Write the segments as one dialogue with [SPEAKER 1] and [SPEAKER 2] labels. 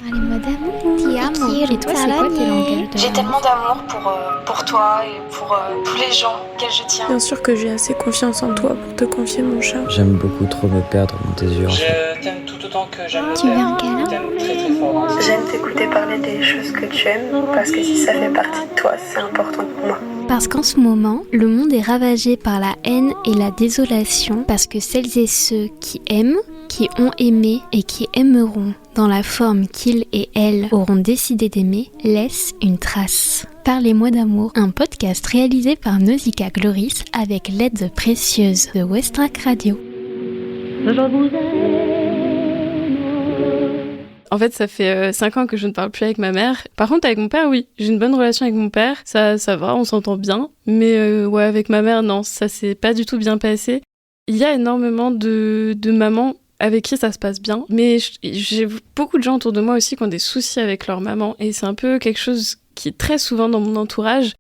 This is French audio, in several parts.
[SPEAKER 1] Les mots d'amour. Ti amo. Et toi, c'est quoi tes langages
[SPEAKER 2] J'ai tellement d'amour pour toi et pour tous les gens auxquels je tiens.
[SPEAKER 3] Bien sûr que j'ai assez confiance en toi pour te confier mon chat.
[SPEAKER 4] J'aime beaucoup trop me perdre dans tes yeux.
[SPEAKER 5] Je t'aime tout autant que j'aime le
[SPEAKER 1] Tu veux un
[SPEAKER 5] père.
[SPEAKER 1] câlin?
[SPEAKER 5] Je t'aime très très fort.
[SPEAKER 3] J'aime t'écouter parler des choses que tu aimes parce que si ça fait partie de toi, c'est important pour moi.
[SPEAKER 1] Parce qu'en ce moment, le monde est ravagé par la haine et la désolation parce que celles et ceux qui aiment, qui ont aimé et qui aimeront dans la forme qu'ils et elles auront décidé d'aimer, laissent une trace. Parlez-moi d'amour, un podcast réalisé par Nausicaa Gloris avec l'aide précieuse de Westrack Radio.
[SPEAKER 6] En fait, ça fait 5 ans que je ne parle plus avec ma mère. Par contre, avec mon père, oui. J'ai une bonne relation avec mon père. Ça va, on s'entend bien. Mais ouais, avec ma mère, non, ça s'est pas du tout bien passé. Il y a énormément de mamans avec qui ça se passe bien. Mais j'ai beaucoup de gens autour de moi aussi qui ont des soucis avec leur maman. Et c'est un peu quelque chose qui est très souvent dans mon entourage.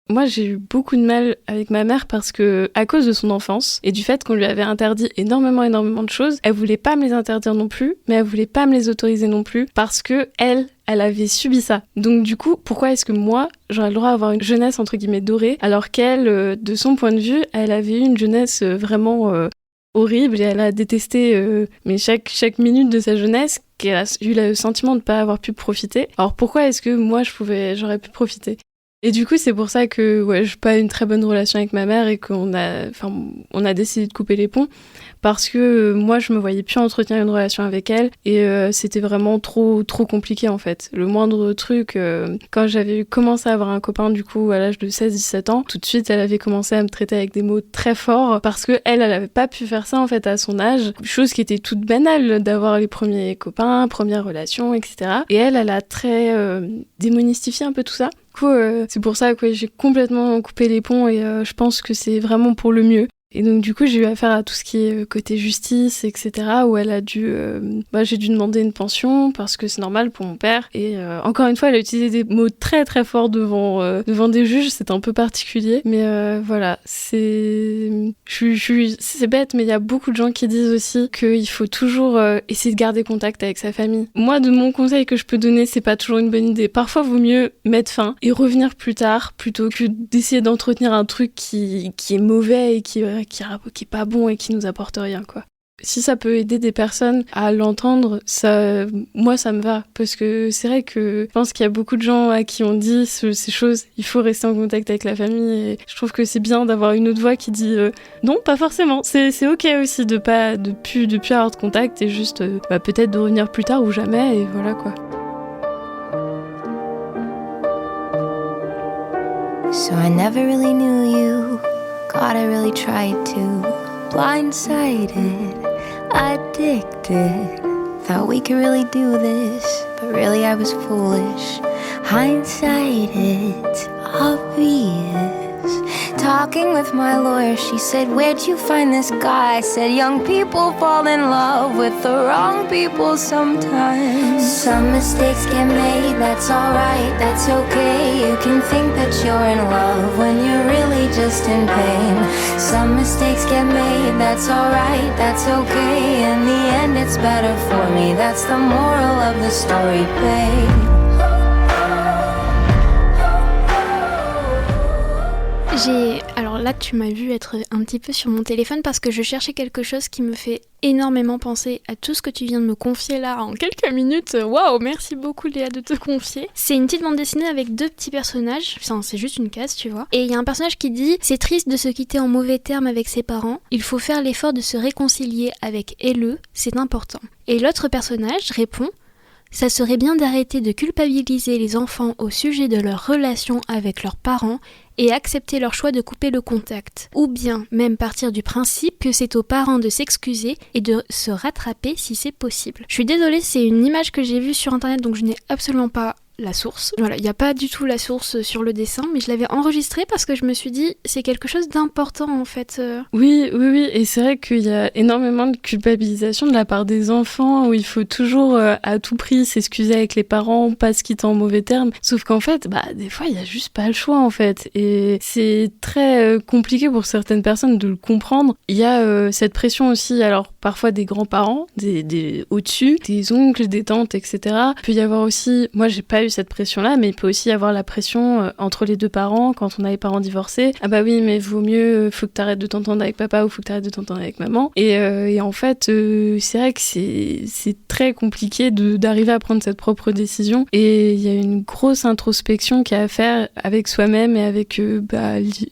[SPEAKER 6] Moi, j'ai eu beaucoup de mal avec ma mère parce que, à cause de son enfance et du fait qu'on lui avait interdit énormément de choses, elle voulait pas me les interdire non plus, mais elle voulait pas me les autoriser non plus parce que elle avait subi ça. Donc du coup, pourquoi est-ce que moi, j'aurais le droit d'avoir une jeunesse entre guillemets dorée, alors qu'elle, de son point de vue, elle avait eu une jeunesse vraiment horrible et elle a détesté mais chaque minute de sa jeunesse, qu'elle a eu le sentiment de pas avoir pu profiter. Alors pourquoi est-ce que moi j'aurais pu profiter ? Et du coup, c'est pour ça que j'ai pas une très bonne relation avec ma mère et qu'on a décidé de couper les ponts parce que moi, je me voyais plus entretenir une relation avec elle et c'était vraiment trop compliqué en fait. Le moindre truc, quand j'avais commencé à avoir un copain du coup à l'âge de 16-17 ans, tout de suite, elle avait commencé à me traiter avec des mots très forts parce que elle avait pas pu faire ça en fait à son âge, chose qui était toute banale d'avoir les premiers copains, premières relations, etc. Et elle a très démonistifié un peu tout ça. Du coup, c'est pour ça que j'ai complètement coupé les ponts et je pense que c'est vraiment pour le mieux. Et donc du coup, j'ai eu affaire à tout ce qui est côté justice, etc. où elle a dû... j'ai dû demander une pension parce que c'est normal pour mon père. Et encore une fois, elle a utilisé des mots très très forts devant des juges. C'est un peu particulier. Mais voilà, c'est bête, mais il y a beaucoup de gens qui disent aussi qu'il faut toujours essayer de garder contact avec sa famille. Moi, de mon conseil que je peux donner, c'est pas toujours une bonne idée. Parfois, vaut mieux mettre fin et revenir plus tard plutôt que d'essayer d'entretenir un truc qui est mauvais et qui est pas bon et qui nous apporte rien, quoi. Si ça peut aider des personnes à l'entendre, moi ça me va, parce que c'est vrai que je pense qu'il y a beaucoup de gens à qui on dit ces choses, il faut rester en contact avec la famille, et je trouve que c'est bien d'avoir une autre voix qui dit non, pas forcément, c'est ok aussi de plus avoir de contact et juste peut-être de revenir plus tard ou jamais, et voilà quoi.
[SPEAKER 7] So I never really knew you. God, I really tried to. Blindsided, addicted. Thought we could really do this, but really I was foolish. Hindsight, it's obvious. Talking with my lawyer, she said, where'd you find this guy? I said, young people fall in love with the wrong people sometimes. Some mistakes get made, that's alright, that's okay. You can think that you're in love when you're really just in pain. Some mistakes get made, that's alright, that's okay. In the end it's better for me, that's the moral of the story, babe.
[SPEAKER 1] Alors là, tu m'as vu être un petit peu sur mon téléphone parce que je cherchais quelque chose qui me fait énormément penser à tout ce que tu viens de me confier là en quelques minutes. Waouh, merci beaucoup Léa de te confier. C'est une petite bande dessinée avec 2 petits personnages. Enfin, c'est juste une case, tu vois. Et il y a un personnage qui dit « C'est triste de se quitter en mauvais termes avec ses parents. Il faut faire l'effort de se réconcilier avec eux, c'est important. » Et l'autre personnage répond « Ça serait bien d'arrêter de culpabiliser les enfants au sujet de leur relation avec leurs parents et accepter leur choix de couper le contact. Ou bien même partir du principe que c'est aux parents de s'excuser et de se rattraper si c'est possible. » Je suis désolée, c'est une image que j'ai vue sur internet donc je n'ai absolument pas la source. Voilà, il n'y a pas du tout la source sur le dessin, mais je l'avais enregistré parce que je me suis dit, c'est quelque chose d'important en fait.
[SPEAKER 6] Oui, et c'est vrai qu'il y a énormément de culpabilisation de la part des enfants, où il faut toujours à tout prix s'excuser avec les parents, pas se quitter en mauvais termes, sauf qu'en fait, des fois, il y a juste pas le choix en fait, et c'est très compliqué pour certaines personnes de le comprendre. Il y a cette pression aussi, alors parfois des grands-parents, des au-dessus, des oncles, des tantes, etc. Il peut y avoir aussi, moi j'ai pas eu cette pression-là, mais il peut aussi y avoir la pression entre les deux parents quand on a les parents divorcés. Ah bah oui, mais vaut mieux, faut que t'arrêtes de t'entendre avec papa ou faut que t'arrêtes de t'entendre avec maman. Et en fait, c'est vrai que c'est très compliqué d'arriver à prendre cette propre décision. Et il y a une grosse introspection qu'il y a à faire avec soi-même et avec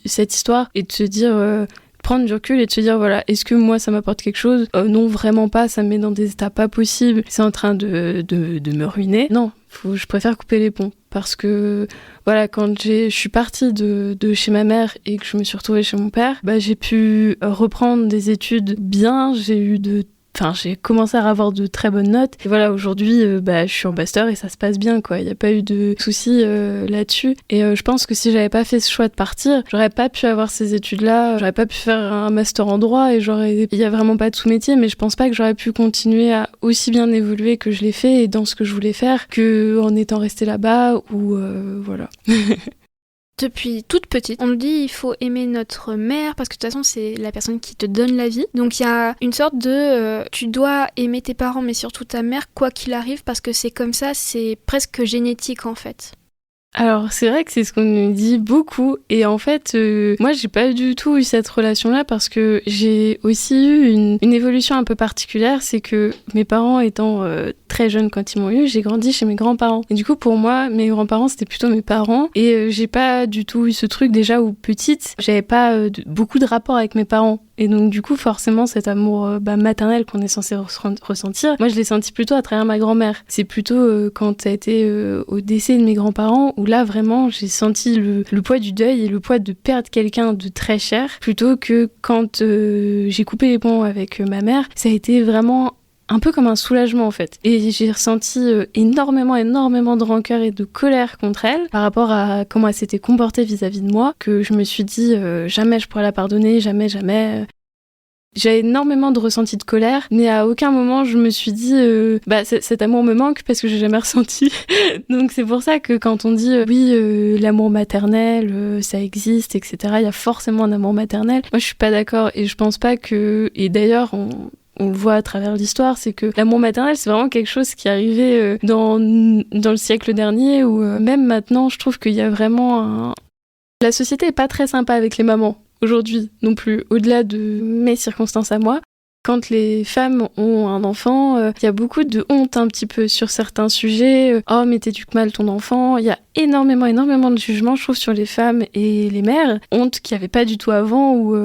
[SPEAKER 6] cette histoire, et de se dire... prendre du recul et de se dire voilà, est-ce que moi ça m'apporte quelque chose ? Non, vraiment pas, ça me met dans des états pas possibles, c'est en train de me ruiner. Non, je préfère couper les ponts, parce que voilà, quand je suis partie de chez ma mère et que je me suis retrouvée chez mon père, j'ai pu reprendre des études bien, j'ai commencé à avoir de très bonnes notes. Et voilà, aujourd'hui, je suis en master et ça se passe bien, quoi. Il n'y a pas eu de soucis là-dessus. Et je pense que si j'avais pas fait ce choix de partir, j'aurais pas pu avoir ces études-là, j'aurais pas pu faire un master en droit, et il y a vraiment pas de sous-métier, mais je pense pas que j'aurais pu continuer à aussi bien évoluer que je l'ai fait et dans ce que je voulais faire, que en étant restée là-bas, ou voilà.
[SPEAKER 1] Depuis toute petite, on nous dit il faut aimer notre mère parce que de toute façon c'est la personne qui te donne la vie. Donc il y a une sorte de tu dois aimer tes parents mais surtout ta mère quoi qu'il arrive, parce que c'est comme ça, c'est presque génétique en fait.
[SPEAKER 6] Alors c'est vrai que c'est ce qu'on nous dit beaucoup, et en fait moi j'ai pas du tout eu cette relation-là, parce que j'ai aussi eu une évolution un peu particulière. C'est que mes parents étant très jeunes quand ils m'ont eu, j'ai grandi chez mes grands-parents, et du coup pour moi mes grands-parents c'était plutôt mes parents, et j'ai pas du tout eu ce truc, déjà où petite j'avais pas beaucoup de rapport avec mes parents. Et donc du coup forcément cet amour maternel qu'on est censé ressentir, moi je l'ai senti plutôt à travers ma grand-mère. C'est plutôt quand ça a été au décès de mes grands-parents où là vraiment j'ai senti le poids du deuil et le poids de perdre quelqu'un de très cher, plutôt que quand j'ai coupé les ponts avec ma mère. Ça a été vraiment un peu comme un soulagement en fait. Et j'ai ressenti énormément de rancœur et de colère contre elle par rapport à comment elle s'était comportée vis-à-vis de moi, que je me suis dit jamais je pourrais la pardonner, jamais. J'ai énormément de ressenti de colère, mais à aucun moment je me suis dit cet amour me manque, parce que j'ai jamais ressenti. Donc c'est pour ça que quand on dit l'amour maternel ça existe, etc., il y a forcément un amour maternel, moi je suis pas d'accord, et je pense pas que... Et d'ailleurs on le voit à travers l'histoire, c'est que l'amour maternel, c'est vraiment quelque chose qui est arrivé dans le siècle dernier, où même maintenant, je trouve qu'il y a vraiment La société est pas très sympa avec les mamans, aujourd'hui, non plus, au-delà de mes circonstances à moi. Quand les femmes ont un enfant, il y a beaucoup de honte un petit peu sur certains sujets. Oh, mais t'éduques mal ton enfant. Il y a énormément de jugements, je trouve, sur les femmes et les mères. Honte qu'il n'y avait pas du tout avant, où,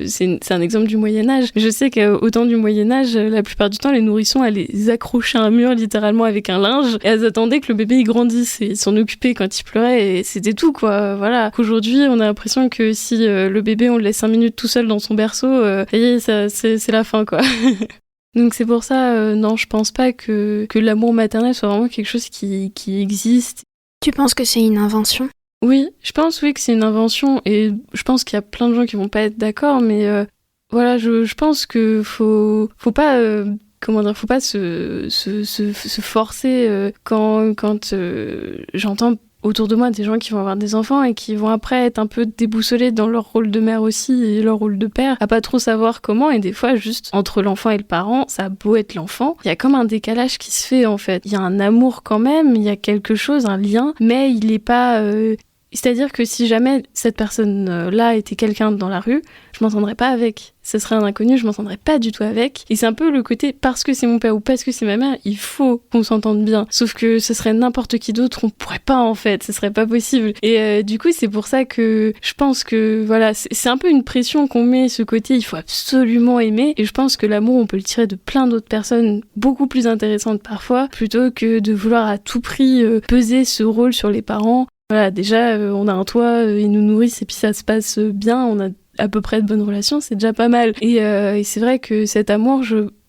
[SPEAKER 6] c'est un exemple du Moyen-Âge. Je sais qu'au temps du Moyen-Âge, la plupart du temps, les nourrissons, elles les accrochaient à un mur, littéralement, avec un linge, et elles attendaient que le bébé, il grandisse, et ils s'en occupaient quand il pleurait, et c'était tout, quoi. Voilà. Qu'aujourd'hui, on a l'impression que si le bébé, on le laisse 5 minutes tout seul dans son berceau, ça y est, c'est la fin, quoi. Donc c'est pour ça, non, je pense pas que l'amour maternel soit vraiment quelque chose qui existe.
[SPEAKER 1] Tu penses que c'est une invention ?
[SPEAKER 6] Oui, je pense que c'est une invention, et je pense qu'il y a plein de gens qui vont pas être d'accord, mais voilà, je pense que faut pas faut pas se forcer quand j'entends autour de moi des gens qui vont avoir des enfants et qui vont après être un peu déboussolés dans leur rôle de mère aussi et leur rôle de père, à pas trop savoir comment, et des fois juste entre l'enfant et le parent, ça a beau être l'enfant, il y a comme un décalage qui se fait en fait. Il y a un amour quand même, il y a quelque chose, un lien, mais il est pas... C'est-à-dire que si jamais cette personne-là était quelqu'un dans la rue, je m'entendrais pas avec. Ce serait un inconnu, je m'entendrais pas du tout avec. Et c'est un peu le côté, parce que c'est mon père ou parce que c'est ma mère, il faut qu'on s'entende bien. Sauf que ce serait n'importe qui d'autre, on pourrait pas en fait, ce serait pas possible. Et du coup, c'est pour ça que je pense que voilà, c'est un peu une pression qu'on met, ce côté, il faut absolument aimer. Et je pense que l'amour, on peut le tirer de plein d'autres personnes, beaucoup plus intéressantes parfois, plutôt que de vouloir à tout prix peser ce rôle sur les parents. Voilà, déjà, on a un toit, ils nous nourrissent et puis ça se passe bien, on a à peu près de bonnes relations, c'est déjà pas mal. Et c'est vrai que cet amour,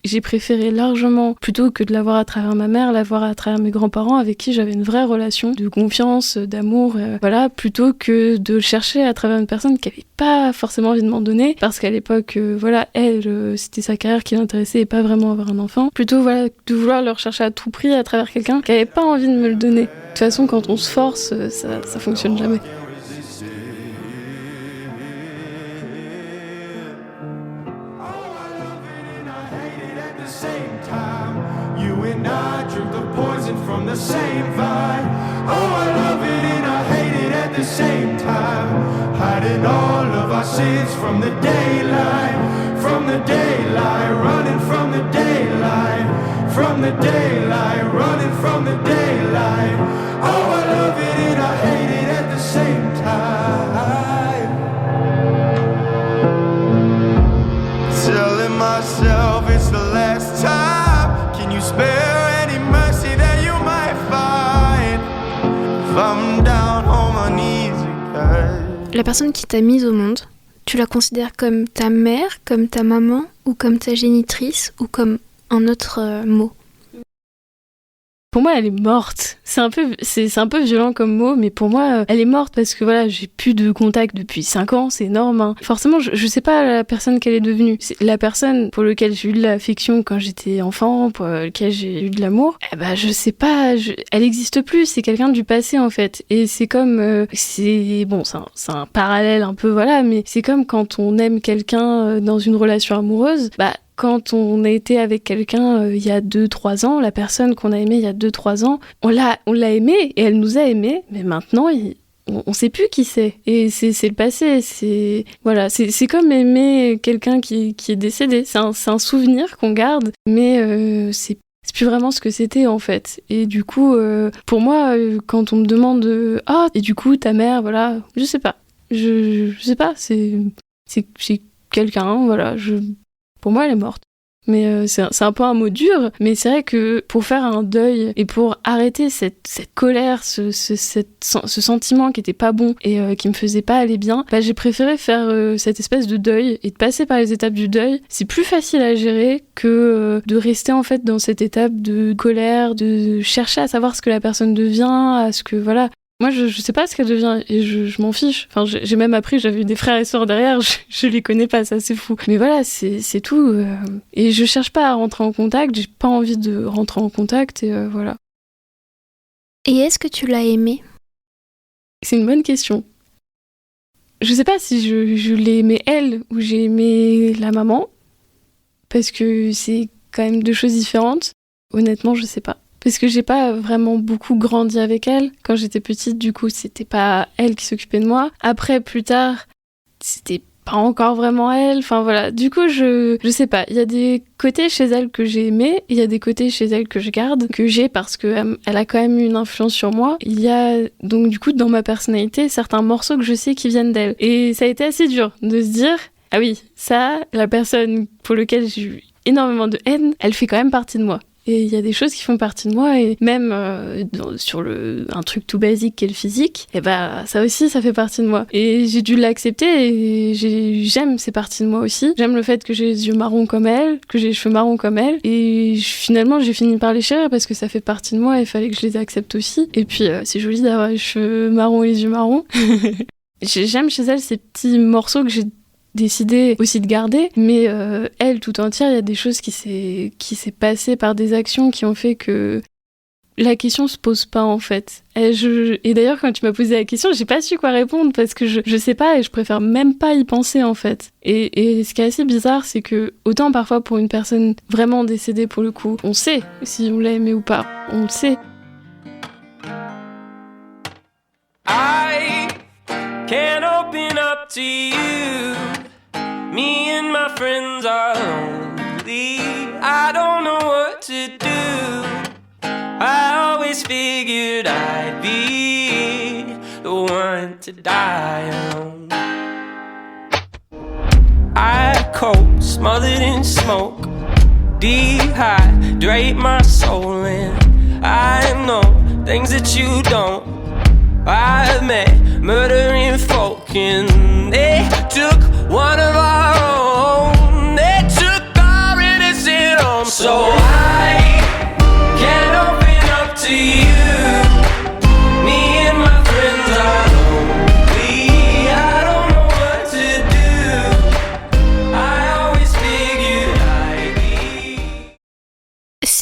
[SPEAKER 6] j'ai préféré largement, plutôt que de l'avoir à travers ma mère, l'avoir à travers mes grands-parents avec qui j'avais une vraie relation de confiance, d'amour, voilà, plutôt que de le chercher à travers une personne qui avait pas forcément envie de m'en donner, parce qu'à l'époque, voilà, elle, c'était sa carrière qui l'intéressait et pas vraiment avoir un enfant. Plutôt, voilà, de vouloir le rechercher à tout prix à travers quelqu'un qui avait pas envie de me le donner. De toute façon, quand on se force, ça fonctionne jamais.
[SPEAKER 8] From the same vibe. Oh, I love it and I hate it at the same time. Hiding all of our sins from the daylight, running from the daylight, running from the daylight. Oh, I love it and I hate it at the same time. Telling myself it's the last time. Can you spare
[SPEAKER 1] La personne qui t'a mise au monde, tu la considères comme ta mère, comme ta maman, ou comme ta génitrice, ou comme un autre mot?
[SPEAKER 6] Pour moi, elle est morte. C'est un peu violent comme mot, mais pour moi, elle est morte parce que voilà, j'ai plus de contact depuis 5 ans, c'est énorme. Hein. Forcément, je sais pas la personne qu'elle est devenue. C'est la personne pour laquelle j'ai eu de l'affection quand j'étais enfant, pour laquelle j'ai eu de l'amour. Eh ben, je sais pas, elle existe plus. C'est quelqu'un du passé en fait. Et c'est comme, c'est un parallèle un peu voilà, mais c'est comme quand on aime quelqu'un dans une relation amoureuse, quand on a été avec quelqu'un il y a 2-3 ans, la personne qu'on a aimée il y a 2-3 ans, on l'a aimée et elle nous a aimés, mais maintenant on sait plus qui c'est. Et c'est le passé, c'est comme aimer quelqu'un qui est décédé. C'est un souvenir qu'on garde, mais c'est plus vraiment ce que c'était en fait. Et du coup, pour moi, quand on me demande et du coup ta mère, voilà, je sais pas. Je sais pas, c'est quelqu'un, voilà, pour moi, elle est morte. Mais c'est un peu un mot dur, mais c'est vrai que pour faire un deuil et pour arrêter cette colère, ce sentiment qui était pas bon et qui me faisait pas aller bien, j'ai préféré faire cette espèce de deuil et de passer par les étapes du deuil. C'est plus facile à gérer que de rester en fait dans cette étape de colère, de chercher à savoir ce que la personne devient, à ce que voilà. Moi, je sais pas ce qu'elle devient et je m'en fiche. Enfin, j'ai même appris, j'avais eu des frères et sœurs derrière, je les connais pas, ça c'est fou. Mais voilà, c'est tout. Et je cherche pas à rentrer en contact, j'ai pas envie de rentrer en contact et voilà.
[SPEAKER 1] Et est-ce que tu l'as aimée ?
[SPEAKER 6] C'est une bonne question. Je sais pas si je l'ai aimée elle ou j'ai aimé la maman, parce que c'est quand même deux choses différentes. Honnêtement, je sais pas. Parce que j'ai pas vraiment beaucoup grandi avec elle. Quand j'étais petite, du coup, c'était pas elle qui s'occupait de moi. Après, plus tard, c'était pas encore vraiment elle. Enfin, voilà. Du coup, je sais pas. Il y a des côtés chez elle que j'ai aimés. Il y a des côtés chez elle que je garde, que j'ai parce que elle a quand même eu une influence sur moi. Il y a, donc, du coup, dans ma personnalité, certains morceaux que je sais qui viennent d'elle. Et ça a été assez dur de se dire, ah oui, ça, la personne pour laquelle j'ai eu énormément de haine, elle fait quand même partie de moi. Et il y a des choses qui font partie de moi, et même sur un truc tout basique qu'est le physique, et ça aussi, ça fait partie de moi. Et j'ai dû l'accepter, et j'aime ces parties de moi aussi. J'aime le fait que j'ai les yeux marrons comme elle, que j'ai les cheveux marrons comme elle, et finalement, j'ai fini par les chérir parce que ça fait partie de moi, et il fallait que je les accepte aussi. Et puis, c'est joli d'avoir les cheveux marrons et les yeux marrons. J'aime chez elle ces petits morceaux que j'ai décidé aussi de garder, mais elle tout entière, il y a des choses qui s'est passé par des actions qui ont fait que la question se pose pas en fait. Et d'ailleurs quand tu m'as posé la question, j'ai pas su quoi répondre parce que je sais pas et je préfère même pas y penser en fait. Et ce qui est assez bizarre, c'est que autant parfois pour une personne vraiment décédée pour le coup, on sait si on l'a aimé ou pas, on le sait.
[SPEAKER 9] I can't open up to you. Me and my friends are lonely. I don't know what to do. I always figured I'd be the one to die alone. I cold, smothered in smoke, dehydrate my soul, and I know things that you don't. I've met murdering folk, and they took one of our own. They took our innocent home.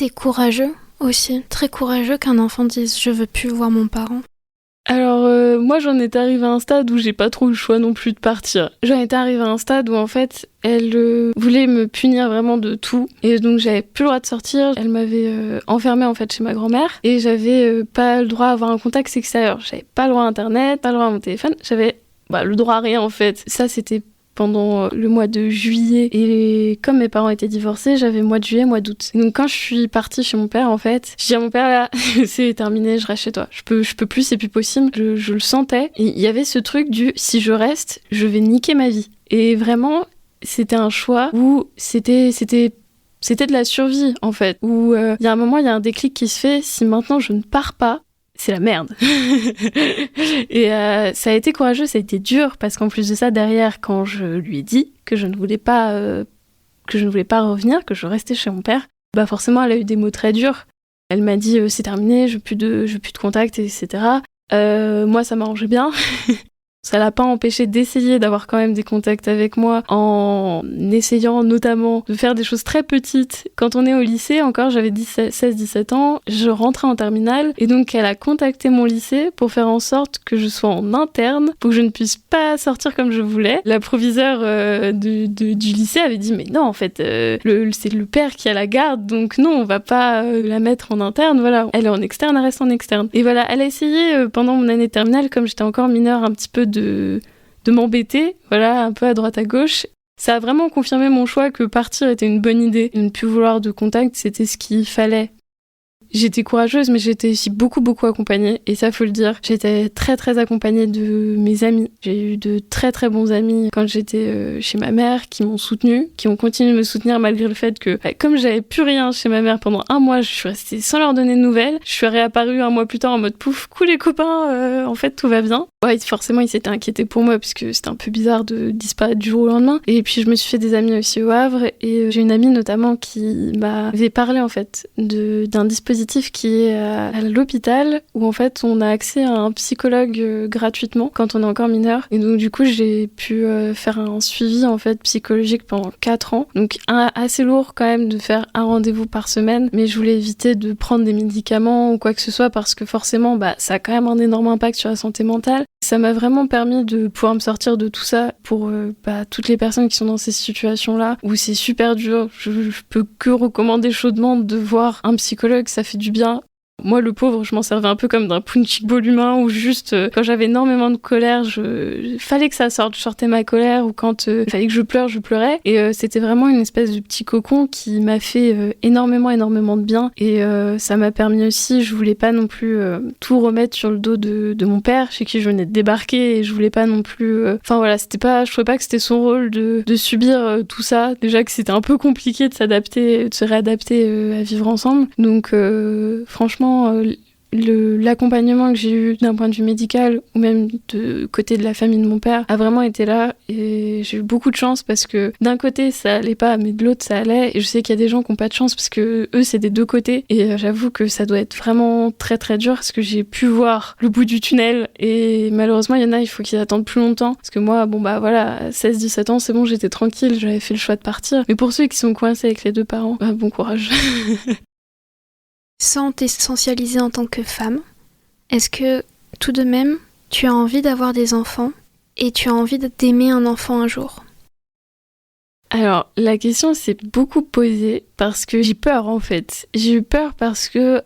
[SPEAKER 1] c'est courageux aussi, très courageux qu'un enfant dise « je veux plus voir mon parent ».
[SPEAKER 6] Alors, moi, j'en étais arrivée à un stade où j'ai pas trop eu le choix non plus de partir. J'en étais arrivée à un stade où, en fait, elle voulait me punir vraiment de tout. Et donc, j'avais plus le droit de sortir. Elle m'avait enfermée, en fait, chez ma grand-mère. Et j'avais pas le droit à avoir un contact extérieur. J'avais pas le droit à Internet, pas le droit à mon téléphone. J'avais le droit à rien, en fait. Ça, c'était pendant le mois de juillet. Et comme mes parents étaient divorcés, j'avais mois de juillet, mois d'août. Et donc quand je suis partie chez mon père, en fait, je dis à mon père, là, c'est terminé, je reste chez toi. Je peux plus, c'est plus possible. Je le sentais. Et il y avait ce truc du, si je reste, je vais niquer ma vie. Et vraiment, c'était un choix où c'était de la survie, en fait. Où il y a un moment, il y a un déclic qui se fait. Si maintenant je ne pars pas, c'est la merde. Et ça a été courageux, ça a été dur, parce qu'en plus de ça, derrière, quand je lui ai dit que je ne voulais pas revenir, que je restais chez mon père, forcément, elle a eu des mots très durs. Elle m'a dit c'est terminé, je veux plus de contact, etc. Moi, ça m'arrangeait bien. Ça l'a pas empêché d'essayer d'avoir quand même des contacts avec moi, en essayant notamment de faire des choses très petites. Quand on est au lycée, encore j'avais 16-17 ans, je rentrais en terminale et donc elle a contacté mon lycée pour faire en sorte que je sois en interne, pour que je ne puisse pas sortir comme je voulais. La proviseure du lycée avait dit mais non en fait c'est le père qui a la garde donc non on va pas la mettre en interne, voilà. Elle est en externe, elle reste en externe. Et voilà, elle a essayé pendant mon année terminale, comme j'étais encore mineure, un petit peu de m'embêter, voilà, un peu à droite à gauche. Ça a vraiment confirmé mon choix que partir était une bonne idée. Ne plus vouloir de contact, c'était ce qu'il fallait. J'étais courageuse, mais j'étais aussi beaucoup accompagnée, et ça faut le dire. J'étais très très accompagnée de mes amis. J'ai eu de très très bons amis quand j'étais chez ma mère, qui m'ont soutenue, qui ont continué de me soutenir malgré le fait que, comme j'avais plus rien chez ma mère pendant un mois, je suis restée sans leur donner de nouvelles. Je suis réapparue un mois plus tard en mode pouf, coucou les copains, en fait tout va bien. Ouais, forcément ils s'étaient inquiétés pour moi, puisque c'était un peu bizarre de disparaître du jour au lendemain. Et puis je me suis fait des amis aussi au Havre, et j'ai une amie notamment qui m'avait parlé en fait d'un dispositif qui est à l'hôpital où en fait on a accès à un psychologue gratuitement quand on est encore mineur, et donc du coup j'ai pu faire un suivi en fait psychologique pendant 4 ans, donc assez lourd quand même de faire un rendez-vous par semaine, mais je voulais éviter de prendre des médicaments ou quoi que ce soit parce que forcément ça a quand même un énorme impact sur la santé mentale. Ça m'a vraiment permis de pouvoir me sortir de tout ça pour toutes les personnes qui sont dans ces situations-là où c'est super dur. Je peux que recommander chaudement de voir un psychologue, ça fait du bien. Moi, le pauvre, je m'en servais un peu comme d'un punching ball humain où juste, quand j'avais énormément de colère, fallait que ça sorte, je sortais ma colère, ou quand il fallait que je pleure, je pleurais. Et c'était vraiment une espèce de petit cocon qui m'a fait énormément de bien. Et ça m'a permis aussi, je voulais pas non plus tout remettre sur le dos de mon père, chez qui je venais de débarquer, et je voulais pas non plus... je trouvais pas que c'était son rôle de subir tout ça. Déjà que c'était un peu compliqué de s'adapter, de se réadapter à vivre ensemble. Donc, franchement, l'accompagnement que j'ai eu d'un point de vue médical ou même de côté de la famille de mon père a vraiment été là, et j'ai eu beaucoup de chance parce que d'un côté ça allait pas mais de l'autre ça allait, et je sais qu'il y a des gens qui ont pas de chance parce que eux c'est des deux côtés, et j'avoue que ça doit être vraiment très très dur parce que j'ai pu voir le bout du tunnel, et malheureusement il y en a, il faut qu'ils attendent plus longtemps parce que moi à 16-17 ans c'est bon, j'étais tranquille, j'avais fait le choix de partir. Mais pour ceux qui sont coincés avec les deux parents, bon courage.
[SPEAKER 1] Sans t'essentialiser en tant que femme, est-ce que tout de même tu as envie d'avoir des enfants et tu as envie d'aimer un enfant un jour ?
[SPEAKER 6] Alors, la question s'est beaucoup posée parce que j'ai peur en fait. J'ai eu peur parce que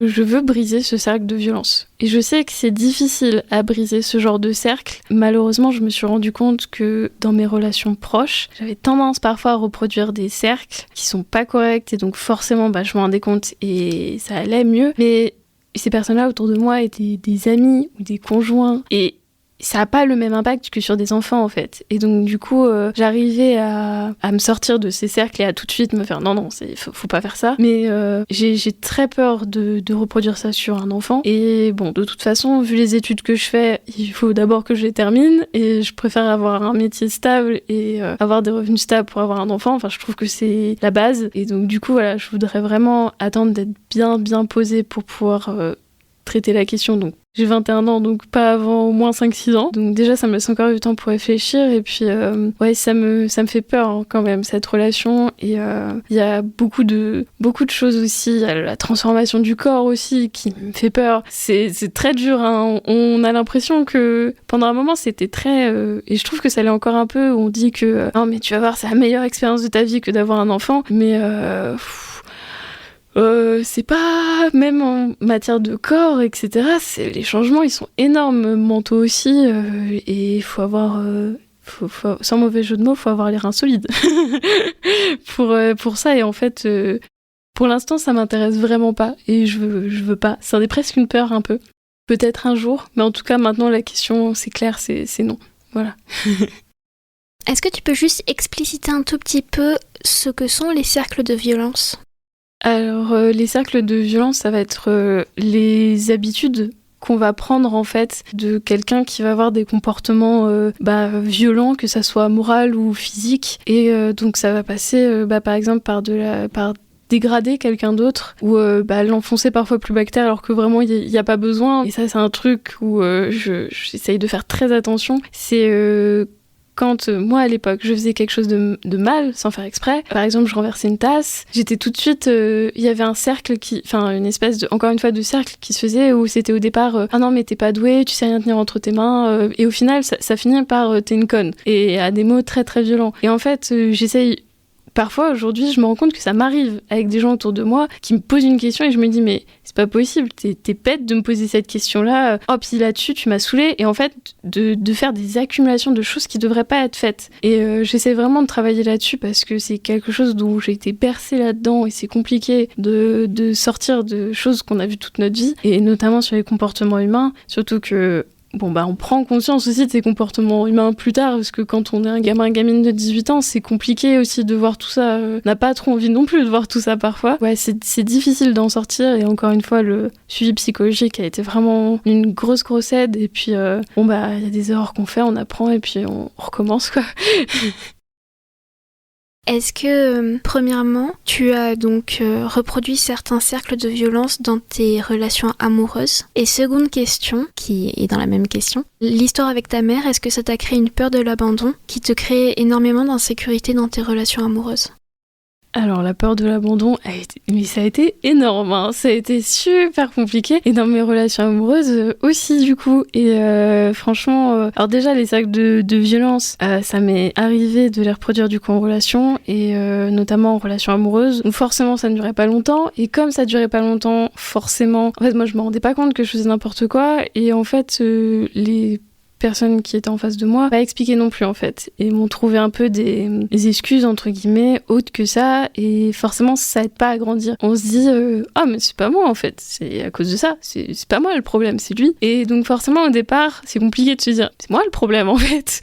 [SPEAKER 6] je veux briser ce cercle de violence. Et je sais que c'est difficile à briser ce genre de cercle. Malheureusement, je me suis rendu compte que dans mes relations proches, j'avais tendance parfois à reproduire des cercles qui sont pas corrects, et donc forcément, je m'en rendais compte et ça allait mieux. Mais ces personnes-là autour de moi étaient des amis ou des conjoints, et ça n'a pas le même impact que sur des enfants en fait. Et donc du coup j'arrivais à me sortir de ces cercles et à tout de suite me faire non faut pas faire ça, mais j'ai très peur de reproduire ça sur un enfant. Et bon, de toute façon, vu les études que je fais, il faut d'abord que je les termine, et je préfère avoir un métier stable et avoir des revenus stables pour avoir un enfant. Enfin, je trouve que c'est la base, et donc du coup voilà, je voudrais vraiment attendre d'être bien posée pour pouvoir traiter la question. Donc J'ai 21 ans, donc pas avant au moins 5-6 ans. Donc déjà, ça me laisse encore du temps pour réfléchir. Et puis, ça me fait peur hein, quand même, cette relation. Et il y a beaucoup de choses aussi. Il y a la transformation du corps aussi qui me fait peur. C'est très dur. Hein. On a l'impression que pendant un moment, c'était très... et je trouve que ça l'est encore un peu. On dit que non, mais tu vas voir, c'est la meilleure expérience de ta vie que d'avoir un enfant. Mais... c'est pas, même en matière de corps, etc., les changements, ils sont énormes, mentaux aussi, et il faut avoir, sans mauvais jeu de mots, il faut avoir les reins solides pour ça. Et en fait, pour l'instant, ça m'intéresse vraiment pas, et je veux pas. C'en est presque une peur un peu. Peut-être un jour, mais en tout cas, maintenant, la question, c'est clair, c'est non. Voilà.
[SPEAKER 1] Est-ce que tu peux juste expliciter un tout petit peu ce que sont les cercles de violence ?
[SPEAKER 6] Alors, les cercles de violence, ça va être les habitudes qu'on va prendre en fait de quelqu'un qui va avoir des comportements violents, que ça soit moral ou physique. Et donc ça va passer par exemple par dégrader quelqu'un d'autre ou l'enfoncer parfois plus bas que terre alors que vraiment il n'y a pas besoin. Et ça, c'est un truc où j'essaye de faire très attention. C'est... Quand moi, à l'époque, je faisais quelque chose de mal, sans faire exprès, par exemple, je renversais une tasse, j'étais tout de suite... Il y avait un cercle une espèce encore une fois, de cercle qui se faisait où c'était au départ « Ah non, mais t'es pas doué, tu sais rien tenir entre tes mains. » Et au final, ça finit par « T'es une conne ». Et à des mots très, très violents. Et en fait, j'essaye... Parfois, aujourd'hui, je me rends compte que ça m'arrive avec des gens autour de moi qui me posent une question et je me dis, mais c'est pas possible, t'es bête de me poser cette question-là. Oh, puis là-dessus, tu m'as saoulée. Et en fait, de faire des accumulations de choses qui devraient pas être faites. Et j'essaie vraiment de travailler là-dessus parce que c'est quelque chose dont j'ai été bercée là-dedans et c'est compliqué de sortir de choses qu'on a vues toute notre vie. Et notamment sur les comportements humains, surtout que... on prend conscience aussi de ces comportements humains plus tard, parce que quand on est gamine de 18 ans, c'est compliqué aussi de voir tout ça. On n'a pas trop envie non plus de voir tout ça parfois. Ouais, c'est difficile d'en sortir, et encore une fois, le suivi psychologique a été vraiment une grosse aide, et puis, il y a des erreurs qu'on fait, on apprend, et puis on recommence, quoi.
[SPEAKER 1] Est-ce que, premièrement, tu as donc reproduit certains cercles de violence dans tes relations amoureuses ? Et seconde question, qui est dans la même question, l'histoire avec ta mère, est-ce que ça t'a créé une peur de l'abandon qui te crée énormément d'insécurité dans tes relations amoureuses ?
[SPEAKER 6] Alors, la peur de l'abandon, ça a été énorme, hein. Ça a été super compliqué. Et dans mes relations amoureuses aussi, du coup. Et franchement, alors déjà, les cercles de violence, ça m'est arrivé de les reproduire du coup en relation, et notamment en relation amoureuse. Donc forcément, ça ne durait pas longtemps. Et comme ça durait pas longtemps, forcément... En fait, moi, je me rendais pas compte que je faisais n'importe quoi. Et en fait, les personnes qui étaient en face de moi pas expliqué non plus en fait, et m'ont trouvé un peu des excuses entre guillemets autres que ça, et forcément ça aide pas à grandir. On se dit mais c'est pas moi en fait, c'est à cause de ça, c'est pas moi le problème, c'est lui. Et donc forcément au départ c'est compliqué de se dire c'est moi le problème en fait.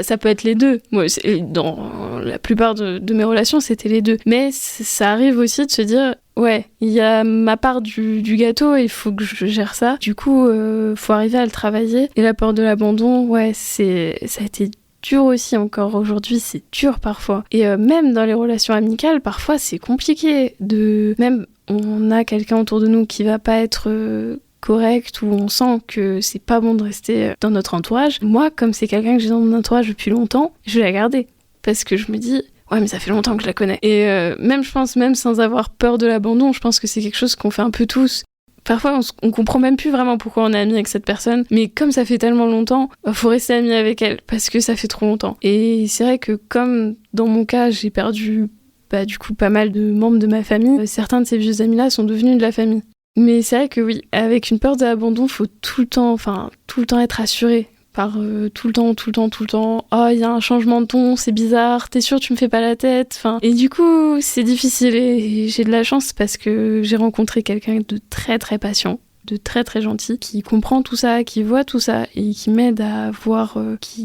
[SPEAKER 6] Ça peut être les deux. Moi dans la plupart de mes relations c'était les deux, mais ça arrive aussi de se dire ouais, il y a ma part du gâteau et il faut que je gère ça. Du coup, faut arriver à le travailler. Et la peur de l'abandon, ouais, ça a été dur aussi encore aujourd'hui, c'est dur parfois. Et même dans les relations amicales, parfois c'est compliqué même on a quelqu'un autour de nous qui va pas être correct, où on sent que c'est pas bon de rester dans notre entourage. Moi, comme c'est quelqu'un que j'ai dans mon entourage depuis longtemps, je vais la garder. Parce que je me dis... Ouais, mais ça fait longtemps que je la connais. Et je pense, même sans avoir peur de l'abandon, je pense que c'est quelque chose qu'on fait un peu tous. Parfois, on comprend même plus vraiment pourquoi on est amis avec cette personne, mais comme ça fait tellement longtemps, faut rester ami avec elle, parce que ça fait trop longtemps. Et c'est vrai que comme dans mon cas, j'ai perdu du coup pas mal de membres de ma famille, certains de ces vieux amis-là sont devenus de la famille. Mais c'est vrai que oui, avec une peur de l'abandon, faut tout le temps être assuré. Par tout le temps, oh il y a un changement de ton, c'est bizarre, t'es sûr tu me fais pas la tête, et du coup c'est difficile, et j'ai de la chance parce que j'ai rencontré quelqu'un de très très patient, de très très gentil, qui comprend tout ça, qui voit tout ça et qui m'aide à voir,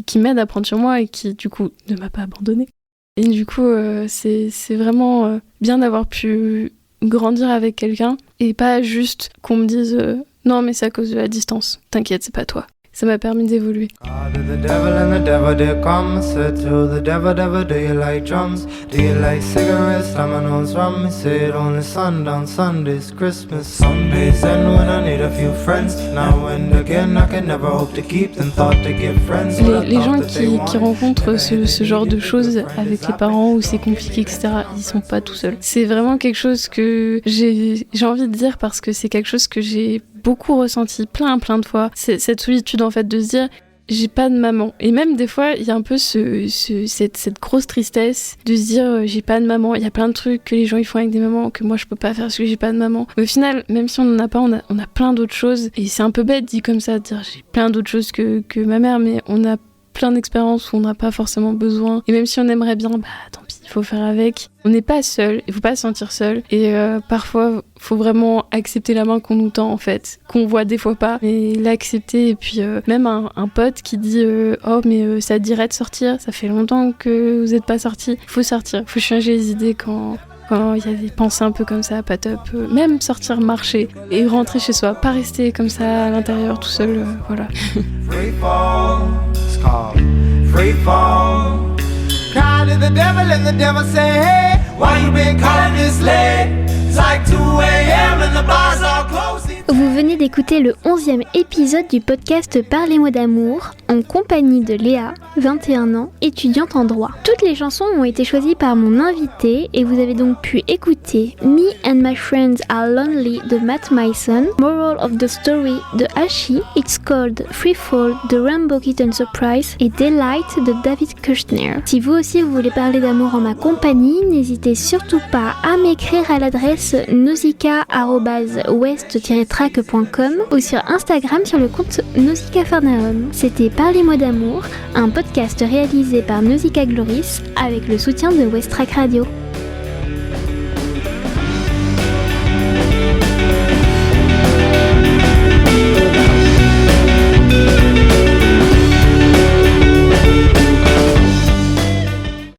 [SPEAKER 6] qui m'aide à prendre sur moi et qui du coup ne m'a pas abandonnée. Et du coup c'est vraiment bien d'avoir pu grandir avec quelqu'un et pas juste qu'on me dise non mais c'est à cause de la distance, t'inquiète c'est pas toi. ça m'a permis d'évoluer.
[SPEAKER 8] The devil and the devil did come. Said to the devil, devil, do you like drums? Do you like cigarettes? Dominoes, rum. He said only sundown, Sundays, Christmas, Sundays. And when I need a few friends, now and again I can never hope to keep them. Thought to get friends.
[SPEAKER 6] Les gens qui rencontrent ce genre de choses avec les parents où c'est compliqué, etc., ils sont pas tout seuls. C'est vraiment quelque chose que j'ai envie de dire parce que c'est quelque chose que j'ai beaucoup ressenti plein de fois. C'est cette solitude en fait de se dire j'ai pas de maman. Et même des fois, il y a un peu cette grosse tristesse de se dire j'ai pas de maman. Il y a plein de trucs que les gens ils font avec des mamans que moi je peux pas faire parce que j'ai pas de maman. Mais au final, même si on en a pas, on a plein d'autres choses. Et c'est un peu bête dit comme ça, de dire j'ai plein d'autres choses que ma mère, mais on a plein d'expériences où on n'a pas forcément besoin. Et même si on aimerait bien, tant pis, il faut faire avec. On n'est pas seul, il faut pas se sentir seul. Et parfois, faut vraiment accepter la main qu'on nous tend en fait, qu'on voit des fois pas, mais l'accepter. Et puis même un pote qui dit oh mais ça te dirait de sortir, ça fait longtemps que vous n'êtes pas sortis. Faut sortir, faut changer les idées quand il y a des pensées un peu comme ça, pas top. Même sortir marcher et rentrer chez soi, pas rester comme ça à l'intérieur tout seul, voilà.
[SPEAKER 8] Free fall, it's called free fall. Cry to the devil and the devil say, hey, why you been calling this late? It's like 2 a.m. and the bars are closing.
[SPEAKER 1] Vous venez d'écouter le 11e épisode du podcast Parlez-moi d'amour en compagnie de Léa, 21 ans, étudiante en droit. Toutes les chansons ont été choisies par mon invité et vous avez donc pu écouter Me and My Friends Are Lonely de Matt Mason, Moral of the Story de Ashi, It's Called Free Fall de Rainbow Kitten Surprise et Daylight de David Kushner. Si vous aussi vous voulez parler d'amour en ma compagnie, n'hésitez surtout pas à m'écrire à l'adresse nausicaa@west-track.com ou sur Instagram sur le compte Nausicaa Farnham. C'était Parlez-moi d'amour, un podcast réalisé par Nausicaa Gloris avec le soutien de West Track Radio.